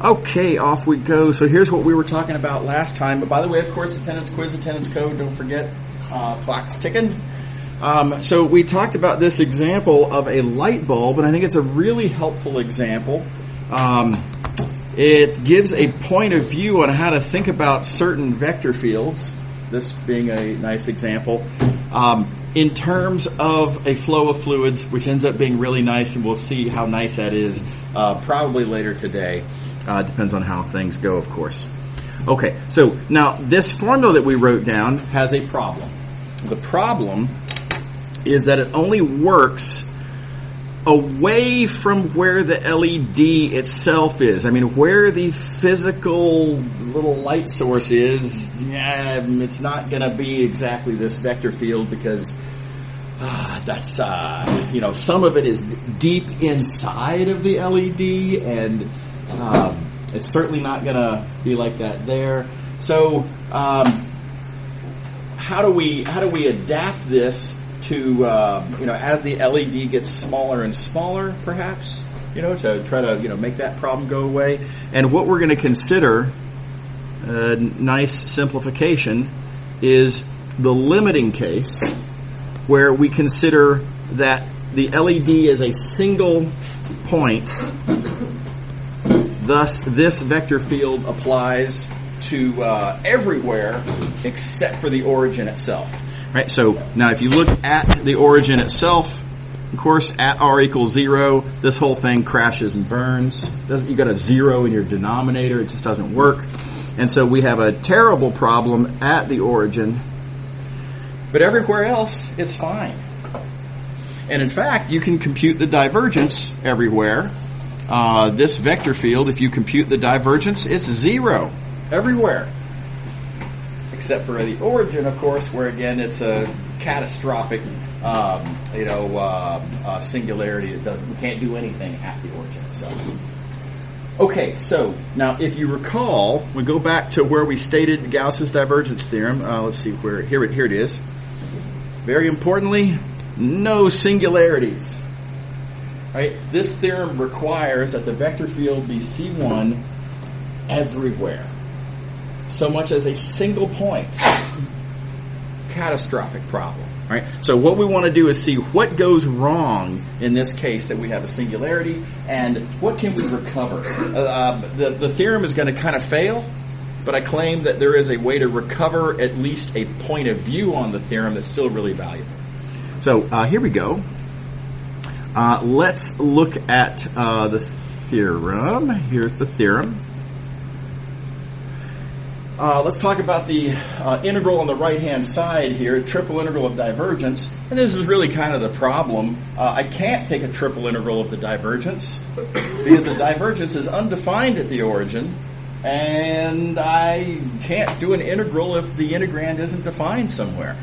Okay, off we go. So here's what we were talking about last time. But by the way, of course, attendance quiz, attendance code, don't forget, clock's ticking. So we talked about this example of a light bulb, and I think it's a really helpful example. It gives a point of view on how to think about certain vector fields, this being a nice example, in terms of a flow of fluids, which ends up being really nice, and we'll see how nice that is probably later today. Depends on how things go, of course. Okay, so now this formula that we wrote down has a problem. The problem is that it only works away from where the LED itself is. I mean, where the physical little light source is, it's not going to be exactly this vector field because that's, some of it is deep inside of the LED, and it's certainly not going to be like that there. So, how do we adapt this to, as the LED gets smaller and smaller, perhaps, to try to, make that problem go away? And what we're going to consider, a nice simplification, is the limiting case, where we consider that the LED is a single point. Thus, this vector field applies to everywhere except for the origin itself. Right? So now if you look at the origin itself, of course, at r equals 0, this whole thing crashes and burns. You got a 0 in your denominator. It just doesn't work. And so we have a terrible problem at the origin. But everywhere else, it's fine. And in fact, you can compute the divergence everywhere. This vector field, if you compute the divergence, it's 0 everywhere. Except for the origin, of course, where again it's a catastrophic, singularity. We can't do anything at the origin itself. Okay, so now if you recall, we go back to where we stated Gauss's divergence theorem. Let's see where here it is. Very importantly, no singularities. Right? This theorem requires that the vector field be C1 everywhere. So much as a single point. Catastrophic problem. Right? So what we want to do is see what goes wrong in this case that we have a singularity, and what can we recover. The theorem is going to kind of fail, but I claim that there is a way to recover at least a point of view on the theorem that's still really valuable. So here we go. Let's look at the theorem. Here's the theorem. Let's talk about the integral on the right-hand side here, triple integral of divergence. And this is really kind of the problem. I can't take a triple integral of the divergence because the divergence is undefined at the origin, and I can't do an integral if the integrand isn't defined somewhere.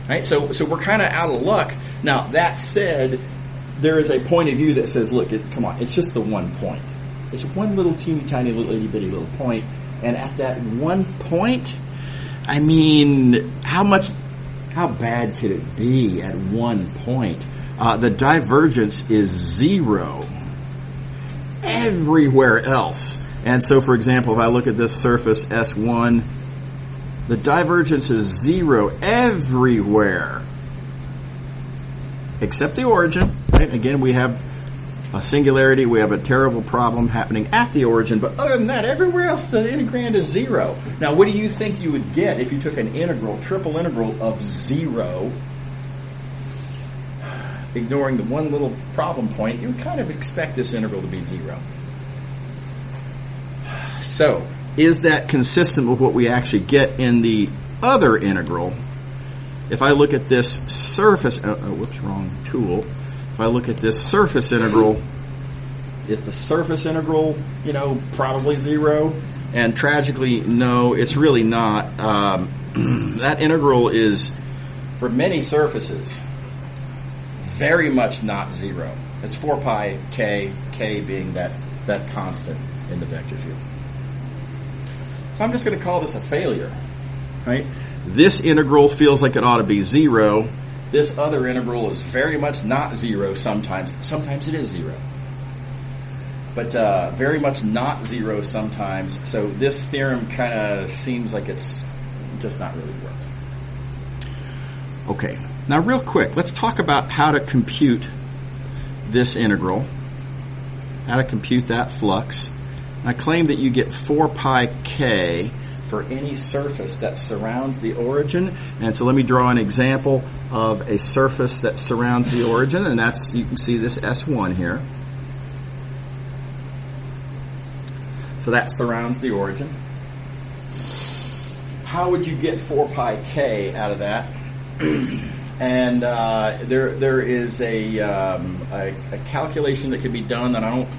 Right? So we're kind of out of luck. Now, that said, there is a point of view that says, look, come on, it's just the one point. It's one little teeny tiny little itty bitty little point. And at that one point, I mean, how bad could it be at one point? The divergence is 0 everywhere else. And so, for example, if I look at this surface S1, the divergence is 0 everywhere except the origin. Right? Again, we have a singularity, we have a terrible problem happening at the origin, but other than that, everywhere else the integrand is 0. Now, what do you think you would get if you took an integral, triple integral of 0? Ignoring the one little problem point, you would kind of expect this integral to be 0. So, is that consistent with what we actually get in the other integral? If I look at this surface, wrong tool. If I look at this surface integral, is the surface integral, probably 0? And tragically, no, it's really not. That integral is, for many surfaces, very much not 0. It's 4 pi k being that constant in the vector field. So I'm just going to call this a failure, right? This integral feels like it ought to be 0. This other integral is very much not 0 sometimes. Sometimes it is 0. but very much not zero sometimes. So this theorem kind of seems like it's just not really worked. Okay, now real quick, let's talk about how to compute this integral, how to compute that flux. And I claim that you get 4 pi k for any surface that surrounds the origin. And so let me draw an example of a surface that surrounds the origin, and that's, you can see this S1 here. So that surrounds the origin. How would you get 4 pi k out of that? And there is a calculation that can be done that I don't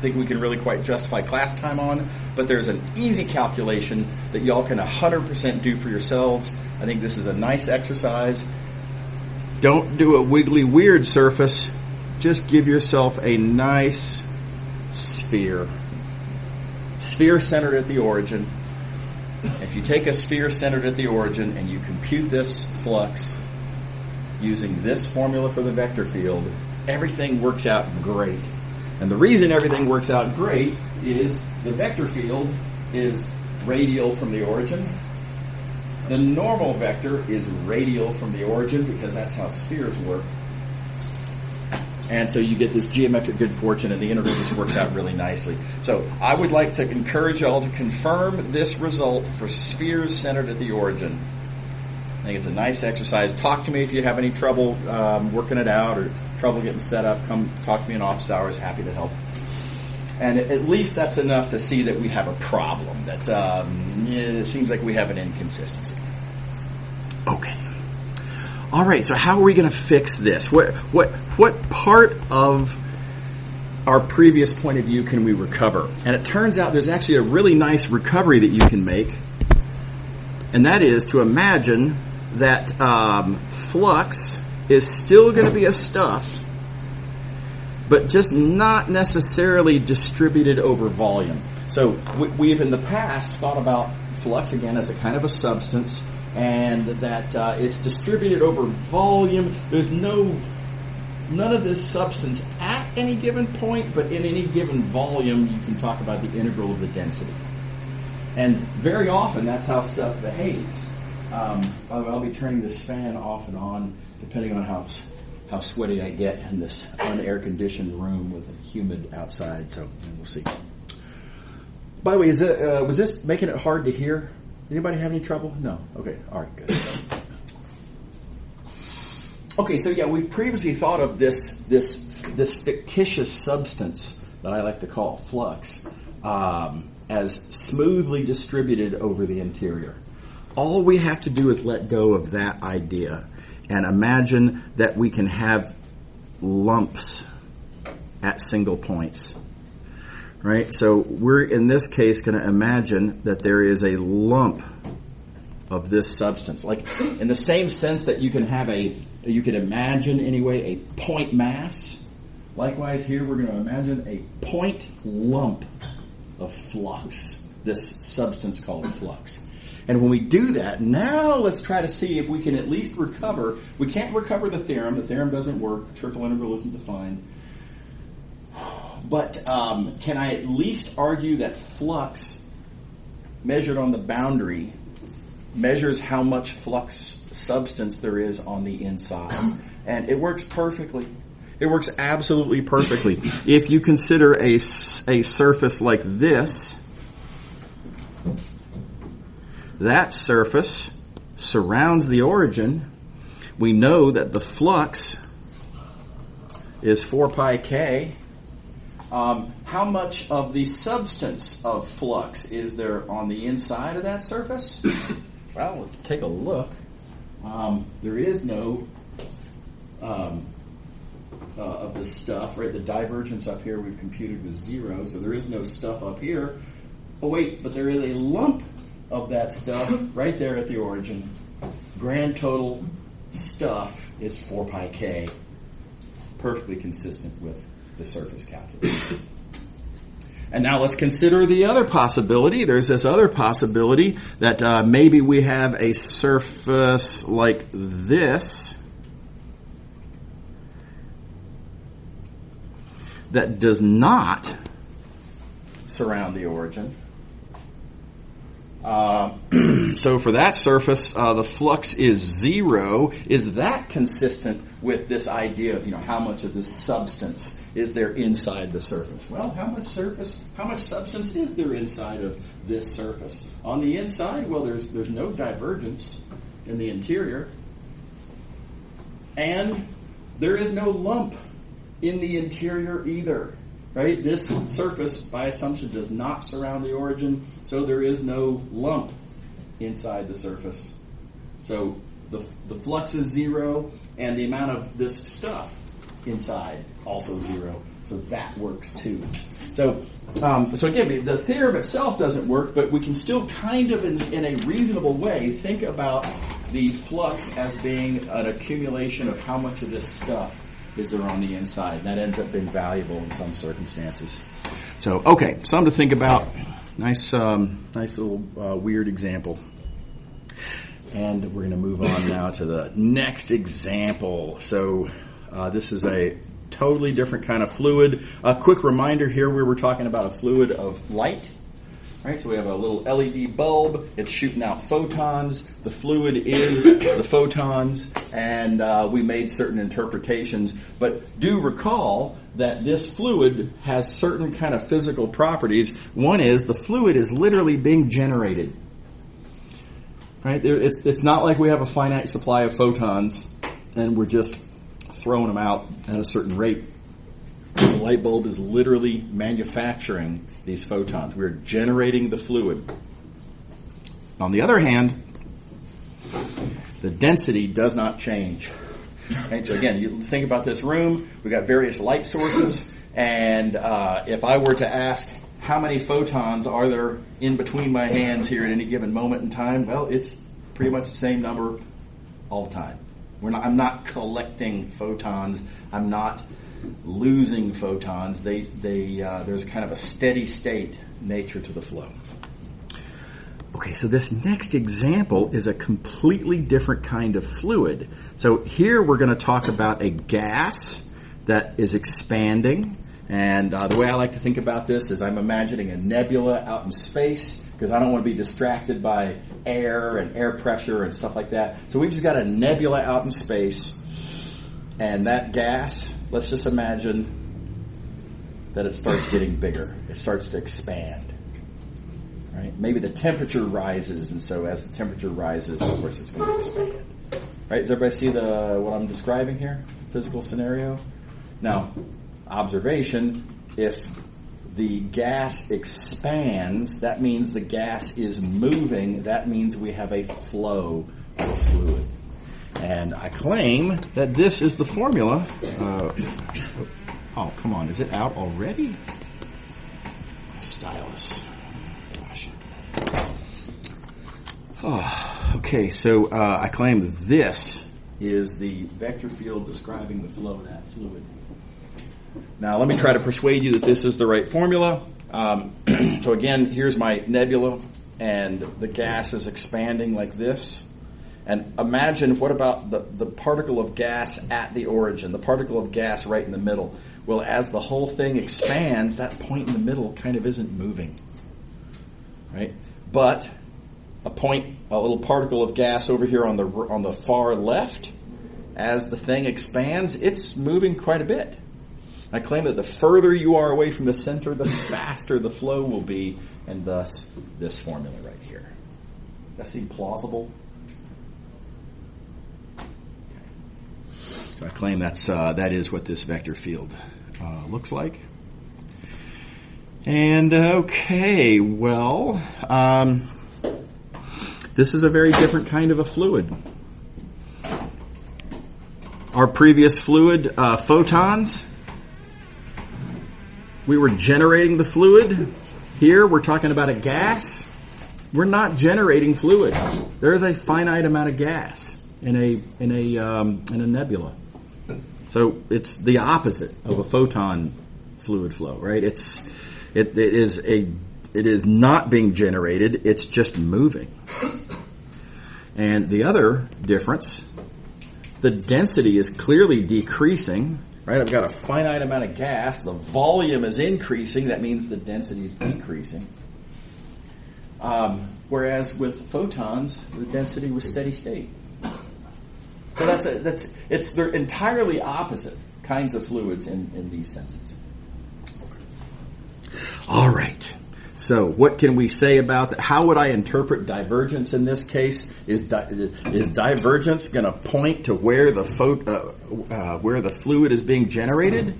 think we can really quite justify class time on, but there's an easy calculation that y'all can 100% do for yourselves. I think this is a nice exercise. Don't do a wiggly weird surface. Just give yourself a nice sphere. Sphere centered at the origin. If you take a sphere centered at the origin and you compute this flux using this formula for the vector field, everything works out great. And the reason everything works out great is the vector field is radial from the origin. The normal vector is radial from the origin because that's how spheres work. And so you get this geometric good fortune, and the integral just works out really nicely. So I would like to encourage y'all to confirm this result for spheres centered at the origin. I think it's a nice exercise. Talk to me if you have any trouble working it out or trouble getting set up. Come talk to me in office hours. Happy to help. And at least that's enough to see that we have a problem, that it seems like we have an inconsistency. Okay. All right, so how are we going to fix this? What part of our previous point of view can we recover? And it turns out there's actually a really nice recovery that you can make, and that is to imagine that flux is still going to be a stuff, but just not necessarily distributed over volume. So we've in the past thought about flux again as a kind of a substance, and that it's distributed over volume. There's none of this substance at any given point, but in any given volume you can talk about the integral of the density. And very often that's how stuff behaves. By the way, I'll be turning this fan off and on depending on how sweaty I get in this unair conditioned room with a humid outside, so we'll see. By the way, was this making it hard to hear? Anybody have any trouble? No? Okay, alright, good. Okay, so yeah, we've previously thought of this fictitious substance that I like to call flux as smoothly distributed over the interior. All we have to do is let go of that idea and imagine that we can have lumps at single points. Right? So we're in this case going to imagine that there is a lump of this substance. Like in the same sense that you can imagine anyway a point mass. Likewise here we're going to imagine a point lump of flux, this substance called flux. And when we do that, now let's try to see if we can at least recover. We can't recover the theorem. The theorem doesn't work. The triple integral isn't defined. But can I at least argue that flux measured on the boundary measures how much flux substance there is on the inside? And it works perfectly. It works absolutely perfectly. If you consider a surface like this, that surface surrounds the origin. We know that the flux is 4 pi k. How much of the substance of flux is there on the inside of that surface? Well, let's take a look. There is no of the stuff, right? The divergence up here we've computed was 0, so there is no stuff up here. Oh wait, but there is a lump of that stuff right there at the origin. Grand total stuff is 4 pi k. Perfectly consistent with the surface calculus. And now let's consider the other possibility. There's this other possibility that maybe we have a surface like this that does not surround the origin. So for that surface, the flux is 0. Is that consistent with this idea of, how much of this substance is there inside the surface? Well, how much substance is there inside of this surface? On the inside, well, there's no divergence in the interior. And there is no lump in the interior either. Right? This surface, by assumption, does not surround the origin, so there is no lump inside the surface. So the flux is 0, and the amount of this stuff inside also 0. So that works too. So again, the theorem itself doesn't work, but we can still kind of, in a reasonable way, think about the flux as being an accumulation of how much of this stuff is there on the inside. And that ends up being valuable in some circumstances. So, okay, something to think about. Nice little weird example. And we're going to move on now to the next example. So, this is a totally different kind of fluid. A quick reminder here, we were talking about a fluid of light. Right, so we have a little LED bulb. It's shooting out photons. The fluid is the photons, and we made certain interpretations. But do recall that this fluid has certain kind of physical properties. One is the fluid is literally being generated. Right, it's not like we have a finite supply of photons and we're just throwing them out at a certain rate. The light bulb is literally manufacturing these photons. We're generating the fluid. On the other hand, the density does not change. Right? So again, you think about this room. We've got various light sources, and if I were to ask how many photons are there in between my hands here at any given moment in time, well, it's pretty much the same number all the time. I'm not collecting photons. I'm not losing photons. There's kind of a steady state nature to the flow. Okay, so this next example is a completely different kind of fluid. So here we're going to talk about a gas that is expanding. And the way I like to think about this is I'm imagining a nebula out in space, because I don't want to be distracted by air and air pressure and stuff like that. So we've just got a nebula out in space, and that gas, let's just imagine that it starts getting bigger. It starts to expand. Right? Maybe the temperature rises, and so as the temperature rises, of course, it's going to expand. Right? Does everybody see what I'm describing here? Physical scenario? Now, observation, if the gas expands, that means the gas is moving. That means we have a flow of a fluid. And I claim that this is the formula. Oh, come on. Is it out already? Stylus. Gosh. Oh, okay, so I claim that this is the vector field describing the flow of that fluid. Now, let me try to persuade you that this is the right formula. So again, here's my nebula, and the gas is expanding like this. And imagine, what about the particle of gas at the origin, the particle of gas right in the middle? Well, as the whole thing expands, that point in the middle kind of isn't moving, right? But a little particle of gas over here on the far left, as the thing expands, it's moving quite a bit. I claim that the further you are away from the center, the faster the flow will be, and thus this formula right here. Does that seem plausible? So I claim that is what this vector field looks like. And okay, well, this is a very different kind of a fluid. Our previous fluid, photons, we were generating the fluid. Here we're talking about a gas. We're not generating fluid. There is a finite amount of gas in a nebula. So it's the opposite of a photon fluid flow, right? It is not being generated. It's just moving. And the other difference, the density is clearly decreasing right? I've got a finite amount of gas. The volume is increasing. That means the density is decreasing. Whereas with photons, the density was steady state. So they're entirely opposite kinds of fluids in these senses. All right. So what can we say about that? How would I interpret divergence in this case? Is divergence going to point to where the fluid is being generated,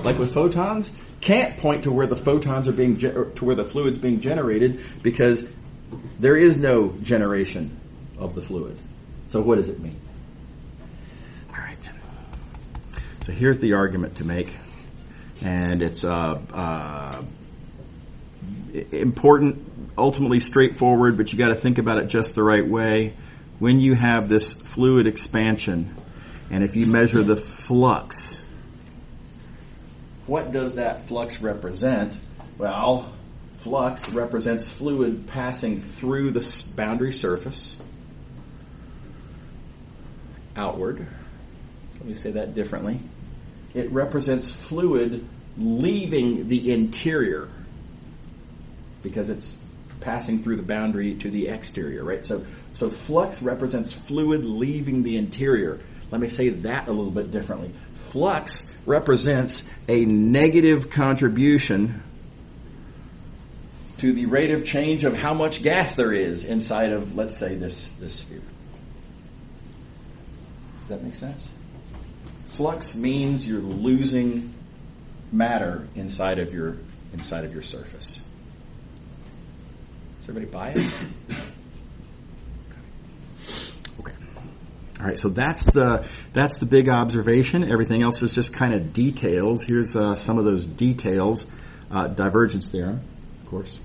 like with photons? Can't point to where the photons are to where the fluid's being generated, because there is no generation of the fluid. So what does it mean? All right. So here's the argument to make, and it's important, ultimately straightforward, but you got to think about it just the right way. When you have this fluid expansion, and if you measure the flux, what does that flux represent? Well, flux represents fluid passing through the boundary surface outward. Let me say that differently. It represents fluid leaving the interior, because it's passing through the boundary to the exterior, right? So flux represents fluid leaving the interior. Let me say that a little bit differently. Flux represents a negative contribution to the rate of change of how much gas there is inside of, let's say, this sphere. Does that make sense? Flux means you're losing matter inside of your surface. Does everybody buy it? Okay. All right. So that's the big observation. Everything else is just kind of details. Here's some of those details. Divergence theorem, of course.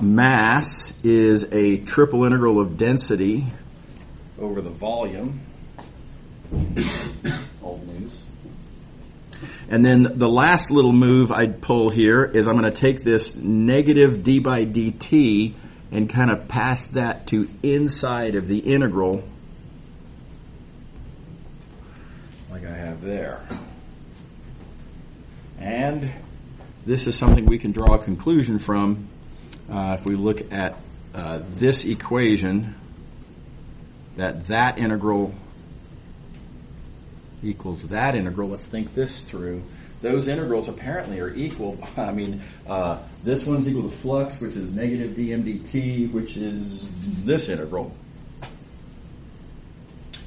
Mass is a triple integral of density over the volume. Old news. And then the last little move I'd pull here is I'm going to take this negative d by dt and kind of pass that to inside of the integral, like I have there. And this is something we can draw a conclusion from if we look at this equation, that integral equals that integral. Let's think this through. Those integrals apparently are equal. I mean, this one's equal to flux, which is negative dm dt, which is this integral.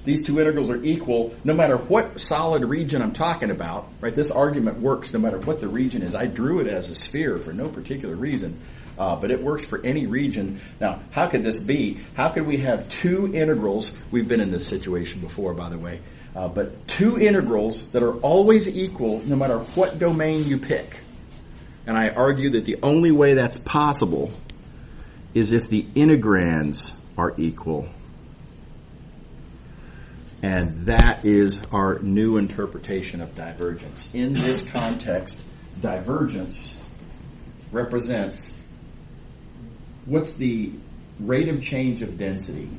These two integrals are equal no matter what solid region I'm talking about, right? This argument works no matter what the region is. I drew it as a sphere for no particular reason, but it works for any region. Now, how could this be? How could we have two integrals? We've been in this situation before, by the way. But two integrals that are always equal no matter what domain you pick. And I argue that the only way that's possible is if the integrands are equal. And that is our new interpretation of divergence. In this context, divergence represents what's the rate of change of density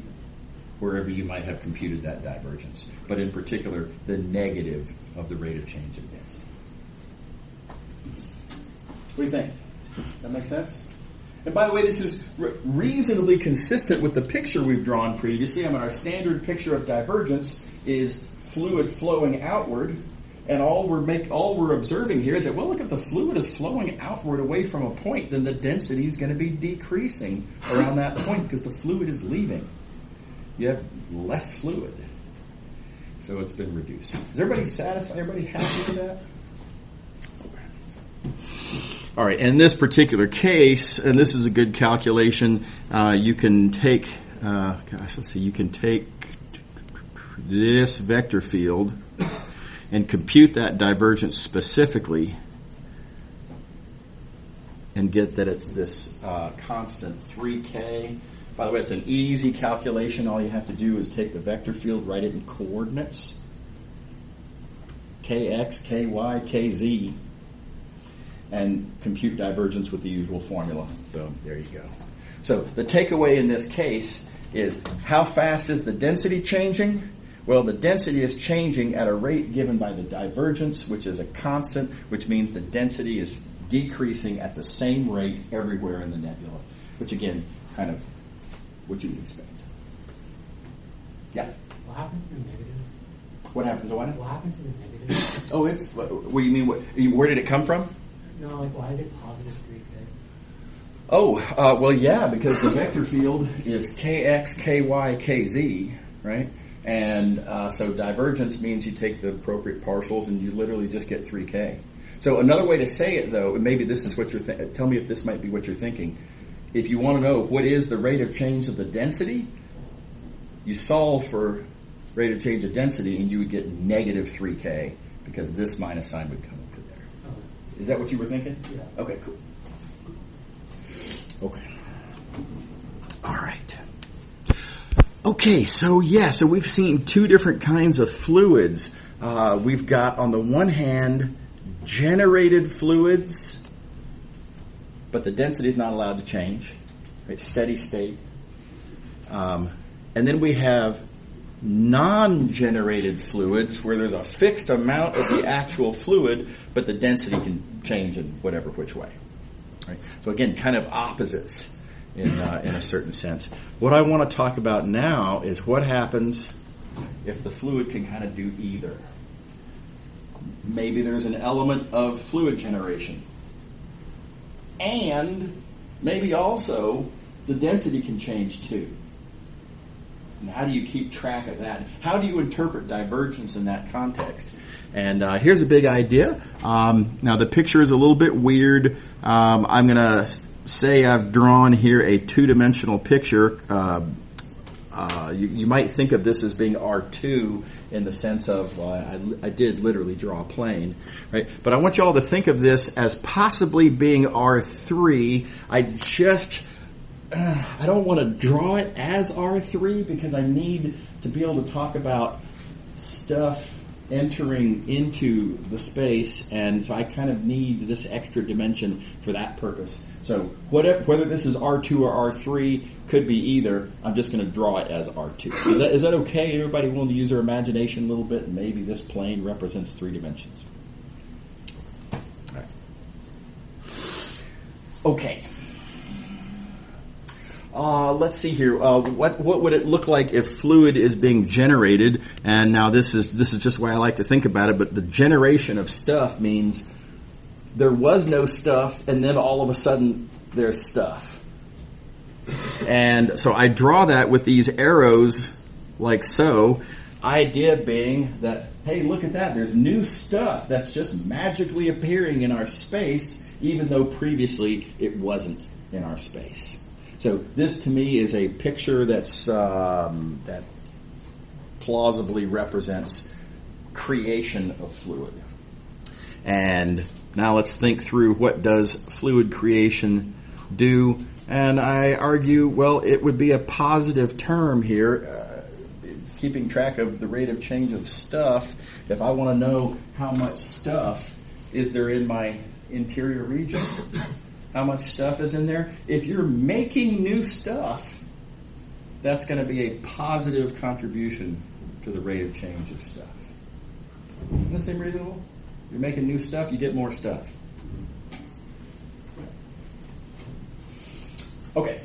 wherever you might have computed that divergence, but in particular, the negative of the rate of change of density. What do you think? Does that make sense? And by the way, this is reasonably consistent with the picture we've drawn previously. I mean, our standard picture of divergence is fluid flowing outward, and all we're observing here is that, well, look, if the fluid is flowing outward away from a point, then the density is going to be decreasing around that point because the fluid is leaving. You have less fluid. So it's been reduced. Is everybody satisfied? Everybody happy with that? Okay. All right. In this particular case, and this is a good calculation, you can take, you can take this vector field and compute that divergence specifically and get that it's this constant 3K. By the way, it's an easy calculation. All you have to do is take the vector field, write it in coordinates. Kx, ky, kz. And compute divergence with the usual formula. Boom, there you go. So the takeaway in this case is, how fast is the density changing? Well, the density is changing at a rate given by the divergence, which is a constant, which means the density is decreasing at the same rate everywhere in the nebula, which again, kind of what you would expect. Yeah? What happens to the negative? What happens to what? What happens to the negative? Oh, it's, what do you mean? Where did it come from? No, like why is it positive 3k? Oh, well, yeah, because the vector field is kx, ky, kz, right? And so divergence means you take the appropriate partials and you literally just get 3k. So another way to say it, though, and maybe this is what you're tell me if this might be what you're thinking. If you want to know what is the rate of change of the density, you solve for rate of change of density and you would get negative 3k because this minus sign would come up to there. Is that what you were thinking? Yeah. Okay, cool. Okay. All right. Okay, so we've seen two different kinds of fluids. We've got, on the one hand, generated fluids, but the density is not allowed to change. It's steady state. And then we have non-generated fluids where there's a fixed amount of the actual fluid, but the density can change in whatever which way. Right? So again, kind of opposites in a certain sense. What I want to talk about now is what happens if the fluid can kind of do either. Maybe there's an element of fluid generation. And maybe also the density can change too. And how do you keep track of that? How do you interpret divergence in that context? And here's a big idea. Now the picture is a little bit weird. I'm going to say I've drawn here a two-dimensional picture. You might think of this as being R2 in the sense of I did literally draw a plane, right? But I want you all to think of this as possibly being R3. I don't want to draw it as R3 because I need to be able to talk about stuff entering into the space, and so I kind of need this extra dimension for that purpose. So whether this is R2 or R3, could be either. I'm just going to draw it as R2. Is that okay? Everybody willing to use their imagination a little bit? And maybe this plane represents 3 dimensions. All right. Okay. Let's see here. What would it look like if fluid is being generated? And now this is just why I like to think about it. But the generation of stuff means there was no stuff, and then all of a sudden there's stuff. And so I draw that with these arrows like so. Idea being that, hey, look at that. There's new stuff that's just magically appearing in our space, even though previously it wasn't in our space. So this to me is a picture that's that plausibly represents creation of fluid. And now let's think through what does fluid creation do. And I argue, well, it would be a positive term here, keeping track of the rate of change of stuff. If I want to know how much stuff is there in my interior region, how much stuff is in there. If you're making new stuff, that's going to be a positive contribution to the rate of change of stuff. Doesn't that seem reasonable? You're making new stuff, you get more stuff. Okay.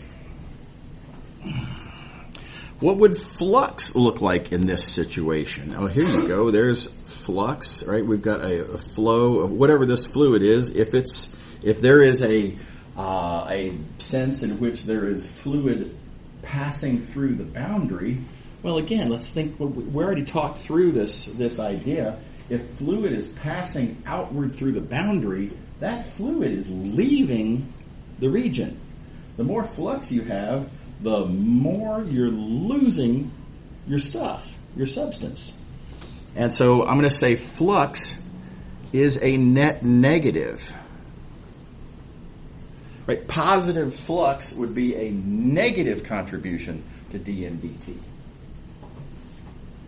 What would flux look like in this situation? Oh, here you go. There's flux, right? We've got a flow of whatever this fluid is. If there is a sense in which there is fluid passing through the boundary, well, again, let's think. We already talked through this idea. If fluid is passing outward through the boundary, that fluid is leaving the region. The more flux you have, the more you're losing your stuff, your substance. And so I'm going to say flux is a net negative. Right? Positive flux would be a negative contribution to dN dt. Is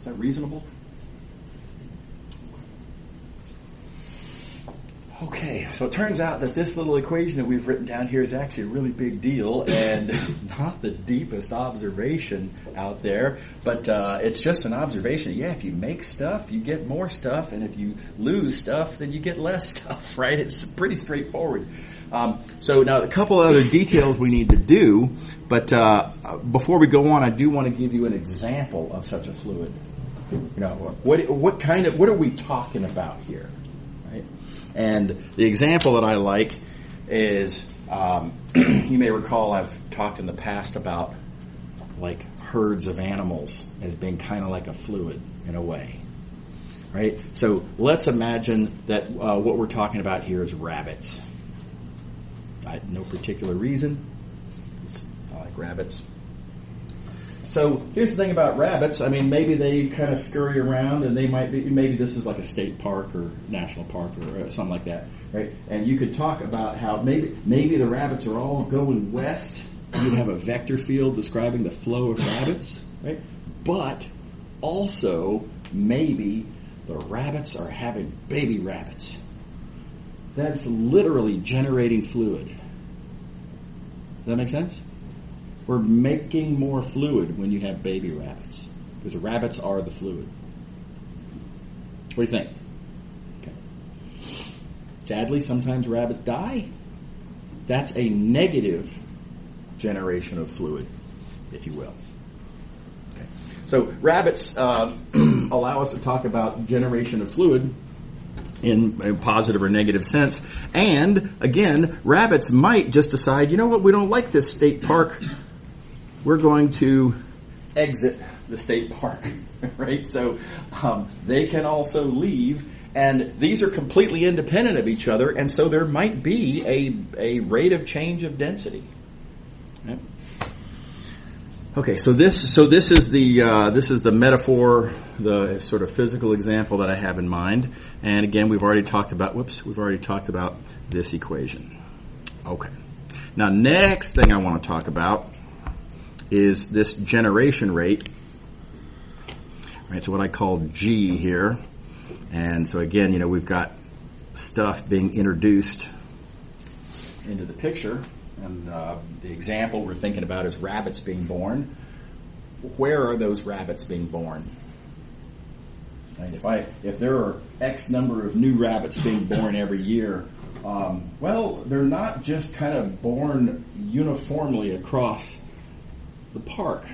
that reasonable? Okay. so it turns out that this little equation that we've written down here is actually a really big deal, and it's not the deepest observation out there, but it's just an observation. Yeah, if you make stuff, you get more stuff, and if you lose stuff, then you get less stuff, right? It's pretty straightforward. So now a couple other details we need to do, but before we go on, I do want to give you an example of such a fluid. You know, what are we talking about here, right? And the example that I like is, you may recall I've talked in the past about like herds of animals as being kind of like a fluid in a way, right? So let's imagine that what we're talking about here is rabbits. No particular reason. I like rabbits. So here's the thing about rabbits. I mean, maybe they kind of scurry around, and they might be. Maybe this is like a state park or national park or something like that, right? And you could talk about how maybe the rabbits are all going west. You'd have a vector field describing the flow of rabbits, right? But also maybe the rabbits are having baby rabbits. That's literally generating fluid. Does that make sense? We're making more fluid when you have baby rabbits, because the rabbits are the fluid. What do you think? Okay. Sadly, sometimes rabbits die. That's a negative generation of fluid, if you will. Okay. So rabbits allow us to talk about generation of fluid in a positive or negative sense. And again, rabbits might just decide, you know what, we don't like this state park. We're going to exit the state park, right? So they can also leave, and these are completely independent of each other, and so there might be a rate of change of density. Right? Okay, so this is the metaphor, the sort of physical example that I have in mind, and again we've already talked about this equation. Okay, now next thing I want to talk about is this generation rate, right? So what I call G here. And so again, you know, we've got stuff being introduced into the picture, and the example we're thinking about is rabbits being born. Where are those rabbits being born? Right? If there are X number of new rabbits being born every year, well, they're not just kind of born uniformly across the park,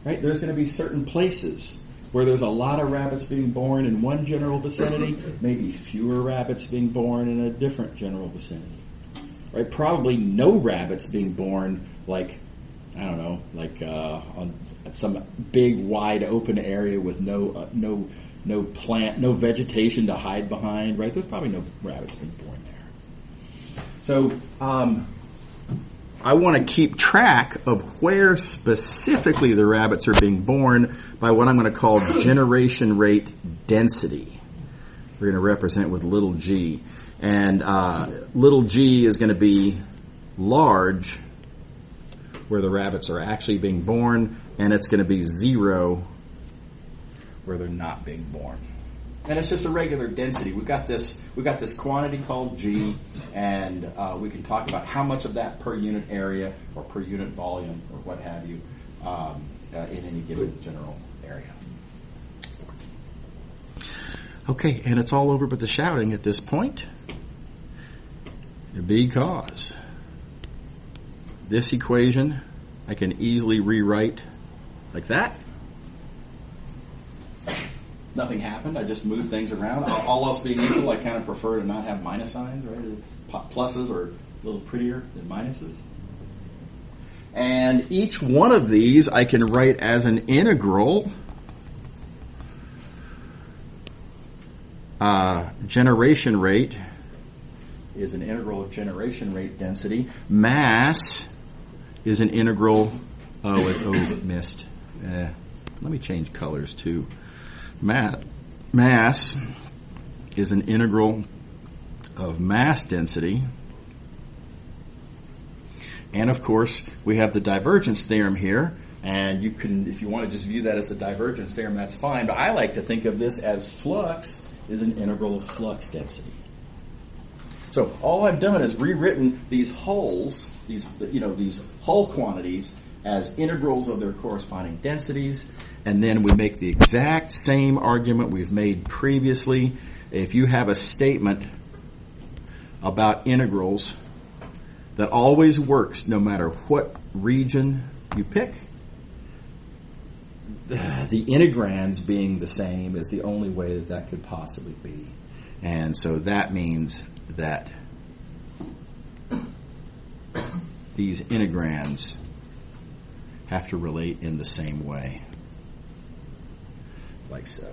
right? There's going to be certain places where there's a lot of rabbits being born in one general vicinity, maybe fewer rabbits being born in a different general vicinity, right? Probably no rabbits being born like, I don't know, like on some big wide open area with no plant, no vegetation to hide behind, right? There's probably no rabbits being born there. So, I want to keep track of where specifically the rabbits are being born by what I'm going to call generation rate density. We're going to represent with little g. And little g is going to be large where the rabbits are actually being born, and it's going to be 0 where they're not being born. And it's just a regular density. We've got this quantity called G, and we can talk about how much of that per unit area or per unit volume or what have you in any given general area. Okay, and it's all over but the shouting at this point, because this equation I can easily rewrite like that. Nothing happened. I just moved things around. All else being equal, I kind of prefer to not have minus signs, right? Pluses are a little prettier than minuses. And each one of these I can write as an integral. Generation rate is an integral of generation rate density. Mass is an integral. Missed. Let me change colors too. Mass is an integral of mass density. And of course, we have the divergence theorem here. And you can, if you want to just view that as the divergence theorem, that's fine. But I like to think of this as flux is an integral of flux density. So all I've done is rewritten these hulls, these hull quantities as integrals of their corresponding densities, and then we make the exact same argument we've made previously. If you have a statement about integrals that always works no matter what region you pick, the integrands being the same is the only way that could possibly be. And so that means that these integrands have to relate in the same way, like so.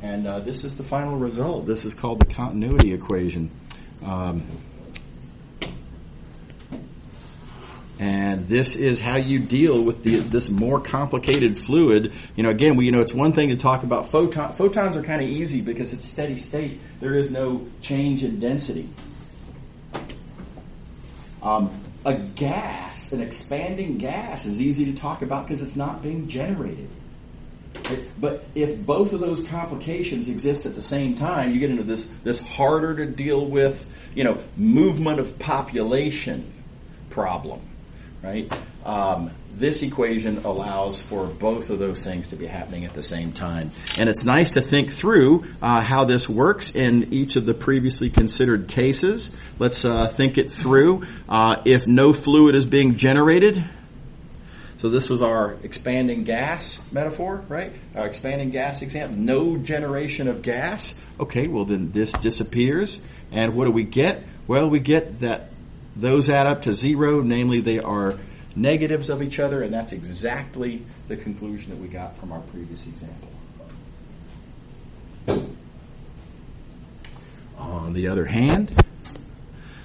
And this is the final result. This is called the continuity equation. And this is how you deal with this more complicated fluid. Again, it's one thing to talk about photons. Photons are kind of easy because it's steady state. There is no change in density. A gas, an expanding gas, is easy to talk about because it's not being generated. But if both of those complications exist at the same time, you get into this harder to deal with, movement of population problem, right? This equation allows for both of those things to be happening at the same time. And it's nice to think through how this works in each of the previously considered cases. Let's think it through. If no fluid is being generated, so this was our expanding gas metaphor, right? Our expanding gas example, no generation of gas. Okay, well then this disappears. And what do we get? Well, we get that those add up to zero, namely they are negatives of each other, and that's exactly the conclusion that we got from our previous example. On the other hand,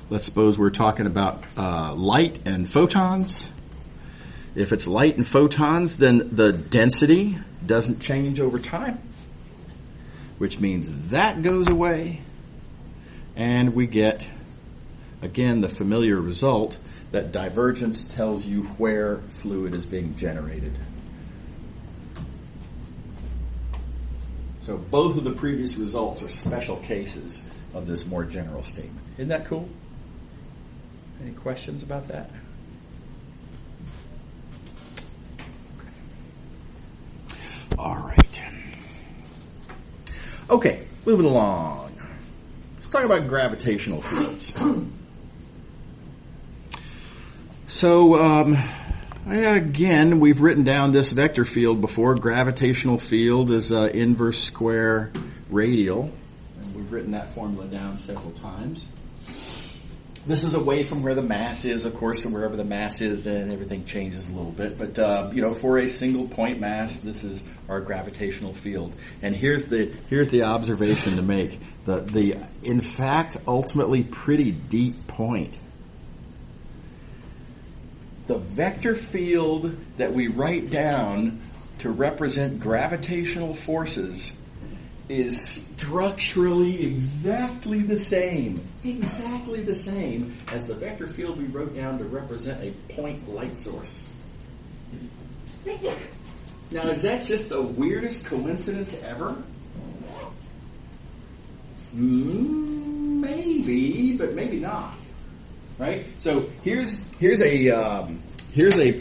let's suppose we're talking about light and photons. If it's light and photons, then the density doesn't change over time, which means that goes away, and we get, again, the familiar result that divergence tells you where fluid is being generated. So both of the previous results are special cases of this more general statement. Isn't that cool? Any questions about that? All right. Okay, moving along. Let's talk about gravitational fields. So, again, we've written down this vector field before. Gravitational field is inverse square radial. And we've written that formula down several times. This is away from where the mass is, of course, and wherever the mass is, then everything changes a little bit. But, for a single point mass, this is our gravitational field. And here's the observation to make. The in fact, ultimately pretty deep point. The vector field that we write down to represent gravitational forces is structurally exactly the same as the vector field we wrote down to represent a point light source. Now, is that just the weirdest coincidence ever? Maybe, but maybe not. Right? So here's a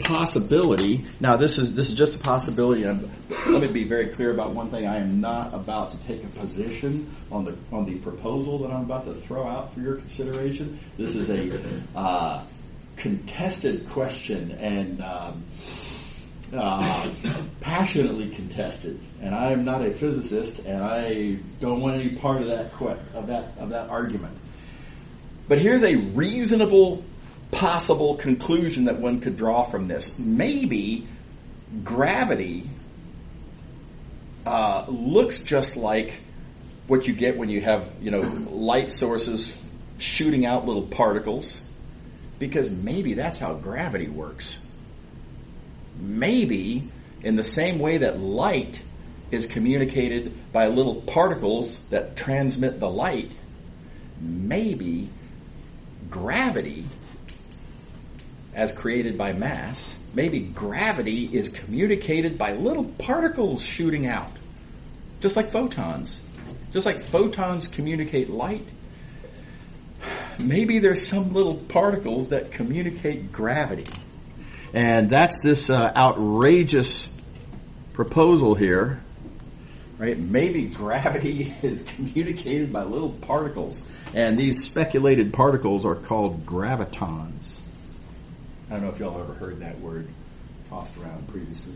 possibility. Now this is just a possibility. And let me be very clear about one thing. I am not about to take a position on the proposal that I'm about to throw out for your consideration. This is a contested question and passionately contested. And I am not a physicist, and I don't want any part of that argument. But here's a reasonable possible conclusion that one could draw from this. Maybe gravity looks just like what you get when you have, light sources shooting out little particles, because maybe that's how gravity works. Maybe in the same way that light is communicated by little particles that transmit the light, maybe gravity, as created by mass, maybe gravity is communicated by little particles shooting out, just like photons. Just like photons communicate light, maybe there's some little particles that communicate gravity. And that's this outrageous proposal here, right? Maybe gravity is communicated by little particles. And these speculated particles are called gravitons. I don't know if y'all ever heard that word tossed around previously.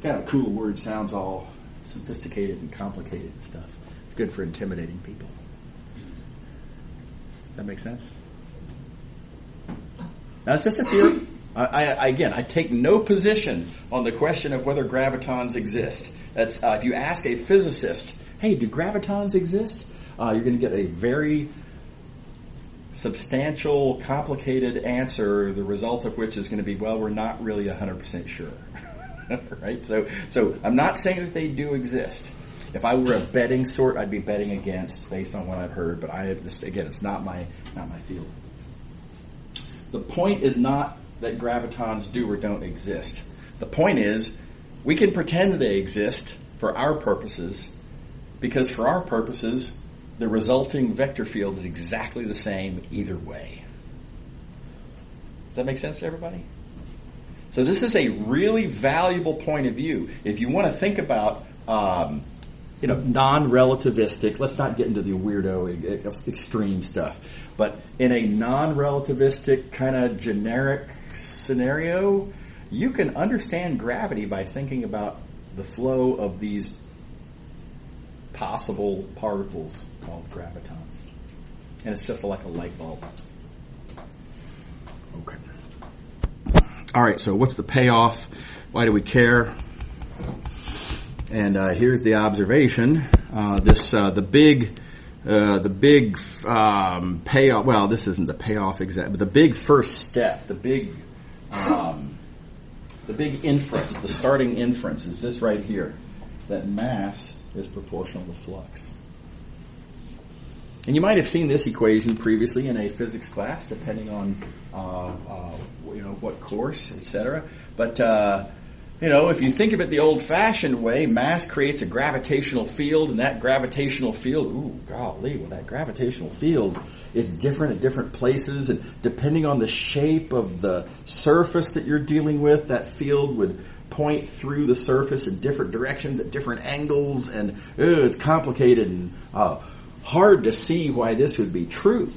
Kind of a cool word, sounds all sophisticated and complicated and stuff. It's good for intimidating people. That makes sense? That's just a theory. I take no position on the question of whether gravitons exist. That's if you ask a physicist, hey, do gravitons exist? You're going to get a very substantial, complicated answer, the result of which is going to be, well, we're not really 100% sure. Right? So I'm not saying that they do exist. If I were a betting sort, I'd be betting against based on what I've heard, but it's not my field. The point is not that gravitons do or don't exist. The point is, we can pretend they exist for our purposes, because for our purposes, the resulting vector field is exactly the same either way. Does that make sense to everybody? So this is a really valuable point of view. If you want to think about, non-relativistic, let's not get into the weirdo extreme stuff, but in a non-relativistic kind of generic scenario, you can understand gravity by thinking about the flow of these possible particles called gravitons. And it's just like a light bulb. Okay. All right, so what's the payoff? Why do we care? And here's the observation. The big payoff. Well, this isn't the payoff exactly, but the big first step, the big inference, the starting inference is this right here: that mass is proportional to flux. And you might have seen this equation previously in a physics class, depending on what course, etc. But if you think of it the old-fashioned way, mass creates a gravitational field, and that gravitational field, that gravitational field is different at different places, and depending on the shape of the surface that you're dealing with, that field would point through the surface in different directions at different angles, and it's complicated and hard to see why this would be true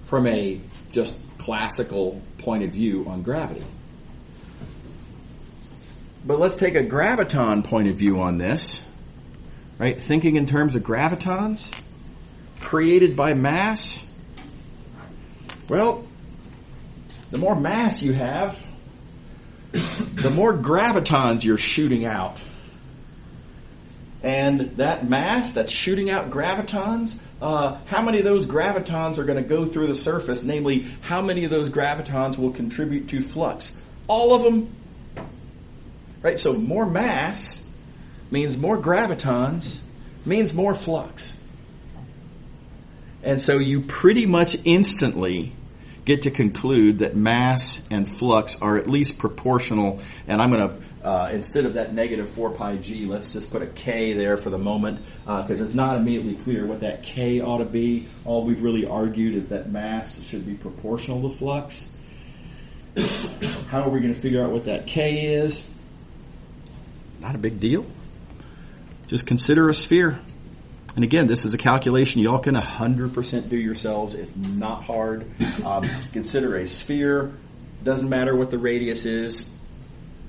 from a just classical point of view on gravity. But let's take a graviton point of view on this, right? Thinking in terms of gravitons created by mass. Well, the more mass you have, the more gravitons you're shooting out. And that mass that's shooting out gravitons, how many of those gravitons are going to go through the surface? Namely, how many of those gravitons will contribute to flux? All of them. Right, so more mass means more gravitons, means more flux. And so you pretty much instantly get to conclude that mass and flux are at least proportional. And I'm going to, instead of that negative 4 pi g, let's just put a k there for the moment, because it's not immediately clear what that k ought to be. All we've really argued is that mass should be proportional to flux. How are we going to figure out what that k is? Not a big deal. Just consider a sphere. And again, this is a calculation y'all can 100% do yourselves. It's not hard. Consider a sphere. Doesn't matter what the radius is.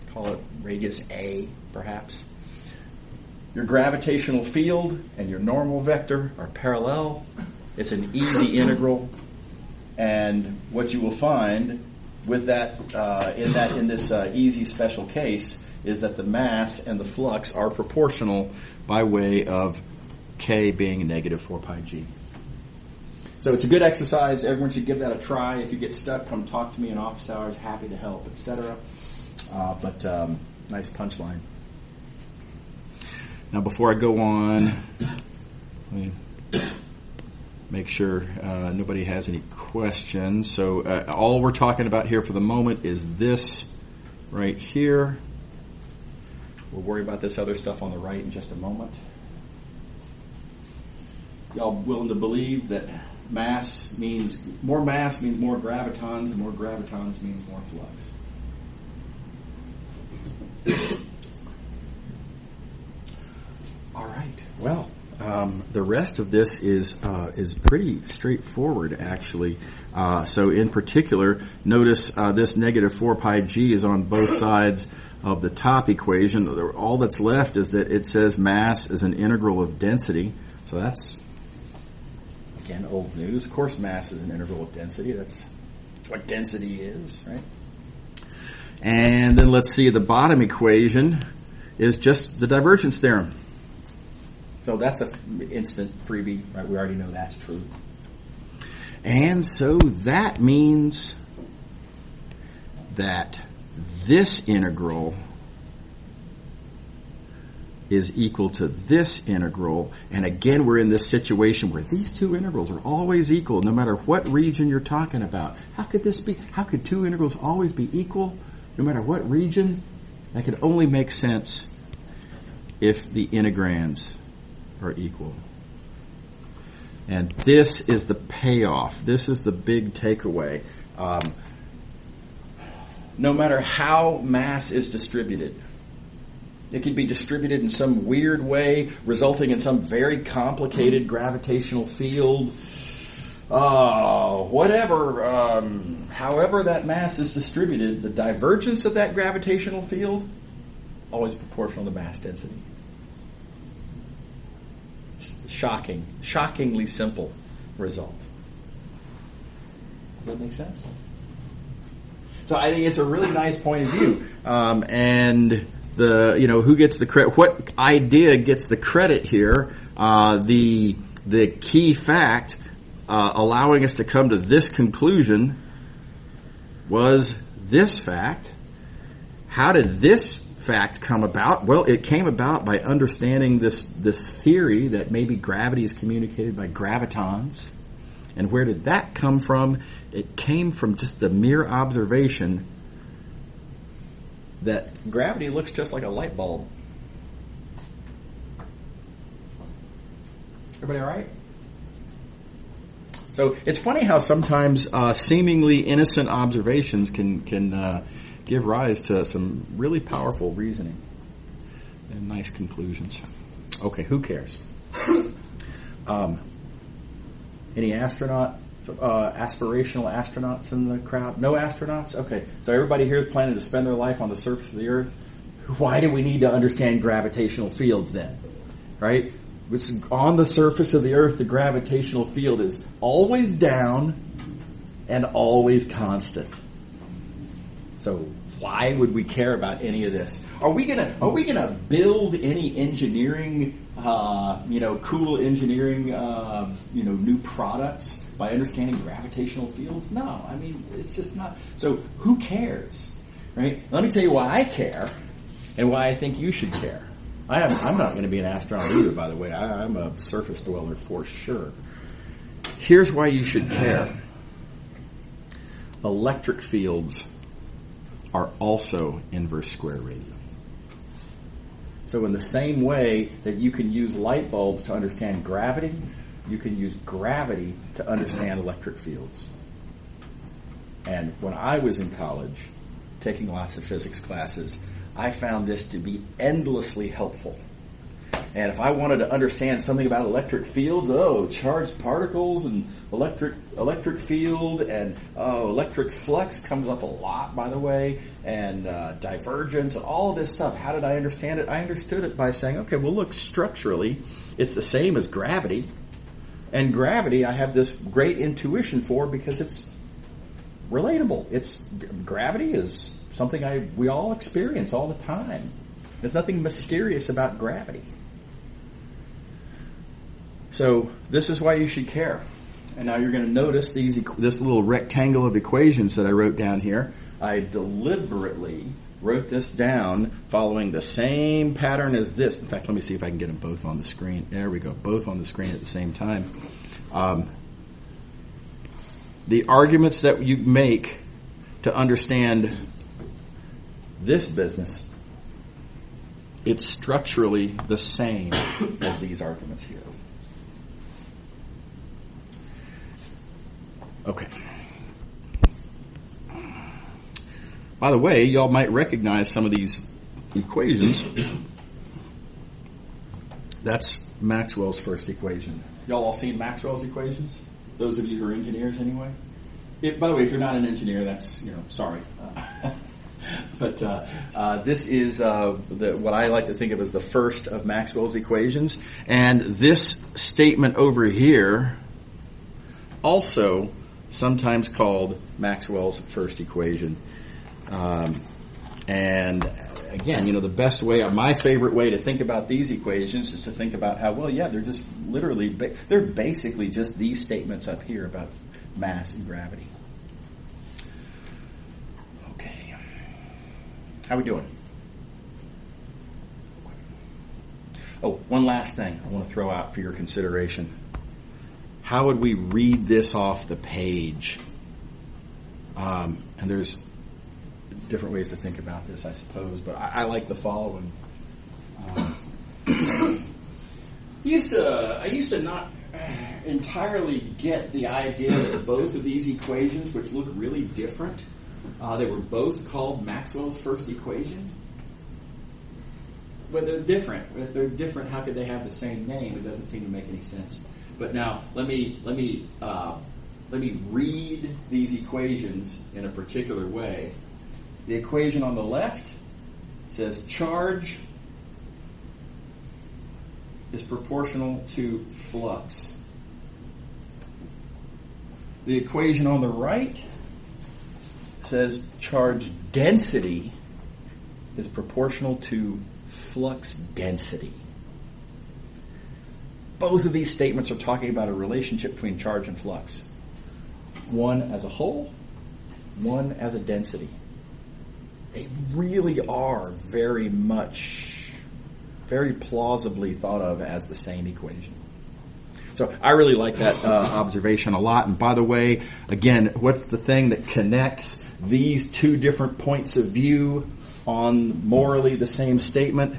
Call it radius A, perhaps. Your gravitational field and your normal vector are parallel. It's an easy integral. And what you will find with that, in this easy special case, is that the mass and the flux are proportional by way of k being negative 4 pi g. So it's a good exercise. Everyone should give that a try. If you get stuck, come talk to me in office hours. Happy to help, etc. But nice punchline. Now, before I go on, let me make sure nobody has any questions. So all we're talking about here for the moment is this right here. We'll worry about this other stuff on the right in just a moment. Y'all willing to believe that mass means more gravitons, and more gravitons means more flux. All right. Well, the rest of this is pretty straightforward, actually. So in particular, notice this negative 4 pi g is on both sides of the top equation. All that's left is that it says mass is an integral of density. So that's, again, old news. Of course, mass is an integral of density. That's what density is, right? And then let's see, the bottom equation is just the divergence theorem. So that's an instant freebie, right? We already know that's true. And so that means that this integral is equal to this integral. And again, we're in this situation where these two integrals are always equal, no matter what region you're talking about. How could this be? How could two integrals always be equal, no matter what region? That could only make sense if the integrands are equal. And this is the payoff. This is the big takeaway. No matter how mass is distributed, it can be distributed in some weird way, resulting in some very complicated gravitational field. Whatever, however that mass is distributed, the divergence of that gravitational field, always proportional to mass density. Shockingly simple result. Does that make sense? So I think it's a really nice point of view. And who gets the credit? What idea gets the credit here? The key fact allowing us to come to this conclusion was this fact. How did this fact come about? Well, it came about by understanding this theory that maybe gravity is communicated by gravitons. And where did that come from? It came from just the mere observation that gravity looks just like a light bulb. Everybody all right? So it's funny how sometimes seemingly innocent observations can give rise to some really powerful reasoning and nice conclusions. Okay, who cares? Any aspirational astronauts in the crowd? No astronauts? Okay, so everybody here is planning to spend their life on the surface of the Earth. Why do we need to understand gravitational fields then? Right? On the surface of the Earth, the gravitational field is always down and always constant. So why would we care about any of this? Are we gonna build any engineering, cool engineering, new products by understanding gravitational fields? No, I mean it's just not. So who cares, right? Let me tell you why I care, and why I think you should care. I'm not going to be an astronaut either, by the way. I'm a surface dweller for sure. Here's why you should care. Electric fields are also inverse square radial. So in the same way that you can use light bulbs to understand gravity, you can use gravity to understand electric fields. And when I was in college, taking lots of physics classes, I found this to be endlessly helpful. And if I wanted to understand something about electric fields, charged particles and electric field and electric flux comes up a lot, by the way, and divergence and all of this stuff. How did I understand it? I understood it by saying, okay, well look, structurally, it's the same as gravity. And gravity I have this great intuition for because it's relatable. Gravity is something we all experience all the time. There's nothing mysterious about gravity. So this is why you should care. And now you're going to notice this little rectangle of equations that I wrote down here. I deliberately wrote this down following the same pattern as this. In fact, let me see if I can get them both on the screen. There we go, both on the screen at the same time. The arguments that you make to understand this business, it's structurally the same as these arguments here. Okay. By the way, y'all might recognize some of these equations. That's Maxwell's first equation. Y'all all seen Maxwell's equations? Those of you who are engineers, anyway. By the way, if you're not an engineer, that's sorry. But this is what I like to think of as the first of Maxwell's equations, and this statement over here, also sometimes called Maxwell's first equation. And again, the best way, my favorite way to think about these equations is to think about how, they're just literally, they're basically just these statements up here about mass and gravity. Okay. How we doing? Oh, one last thing I want to throw out for your consideration. How would we read this off the page? And there's different ways to think about this, I suppose, but I like the following. I used to not entirely get the idea that both of these equations, which look really different, they were both called Maxwell's first equation. But they're different. If they're different, how could they have the same name? It doesn't seem to make any sense. But now let me read these equations in a particular way. The equation on the left says charge is proportional to flux. The equation on the right says charge density is proportional to flux density. Both of these statements are talking about a relationship between charge and flux. One as a whole, one as a density. They really are very plausibly thought of as the same equation. So I really like that observation a lot. And by the way, again, what's the thing that connects these two different points of view on morally the same statement?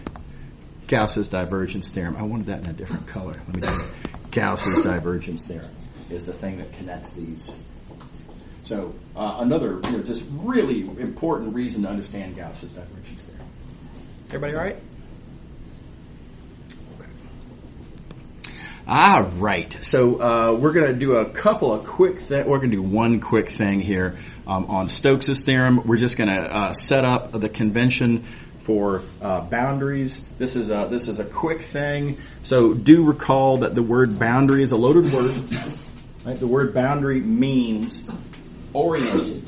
Gauss's divergence theorem. I wanted that in a different color. Let me do it. Gauss's divergence theorem is the thing that connects these. So another just really important reason to understand Gauss's divergence theorem. Everybody all right? All right. So we're going to do a couple of quick things. We're going to do one quick thing here on Stokes' theorem. We're just going to set up the convention for boundaries. This is a quick thing. So do recall that the word boundary is a loaded word. Right? The word boundary means oriented.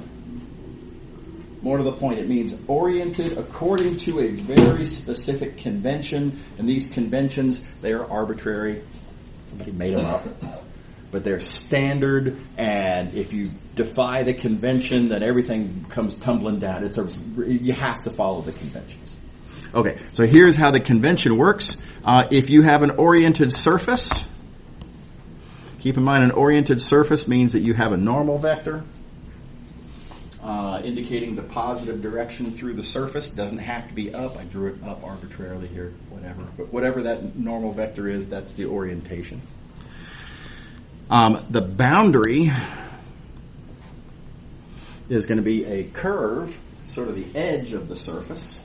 More to the point, it means oriented according to a very specific convention. And these conventions, they are arbitrary. Somebody made them up. But they're standard, and if you defy the convention, then everything comes tumbling down. You have to follow the conventions. Okay, so here's how the convention works. If you have an oriented surface, keep in mind an oriented surface means that you have a normal vector indicating the positive direction through the surface. Doesn't have to be up. I drew it up arbitrarily here, whatever. But whatever that normal vector is, that's the orientation. The boundary is going to be a curve, sort of the edge of the surface.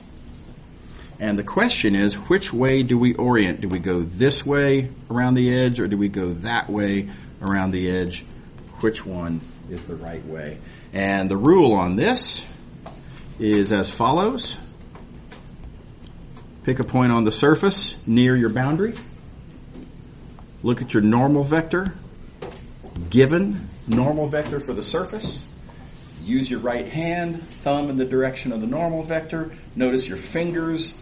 And the question is, which way do we orient? Do we go this way around the edge, or do we go that way around the edge? Which one is the right way? And the rule on this is as follows. Pick a point on the surface near your boundary. Look at your normal vector. Given normal vector for the surface, use your right hand, thumb in the direction of the normal vector. Notice your fingers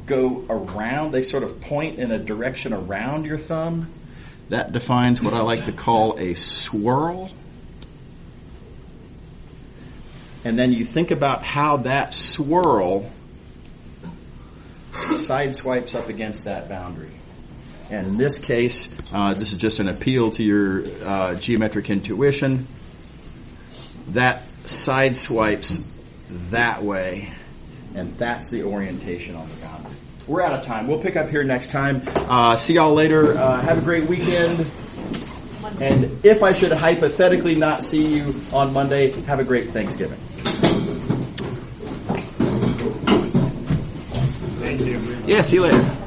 go around. They sort of point in a direction around your thumb. That defines what I like to call a swirl. And then you think about how that swirl sideswipes up against that boundary. And in this case, this is just an appeal to your geometric intuition. That sideswipes that way, and that's the orientation on the boundary. We're out of time. We'll pick up here next time. See y'all later. Have a great weekend. And if I should hypothetically not see you on Monday, have a great Thanksgiving. Thank you. Yeah, see you later.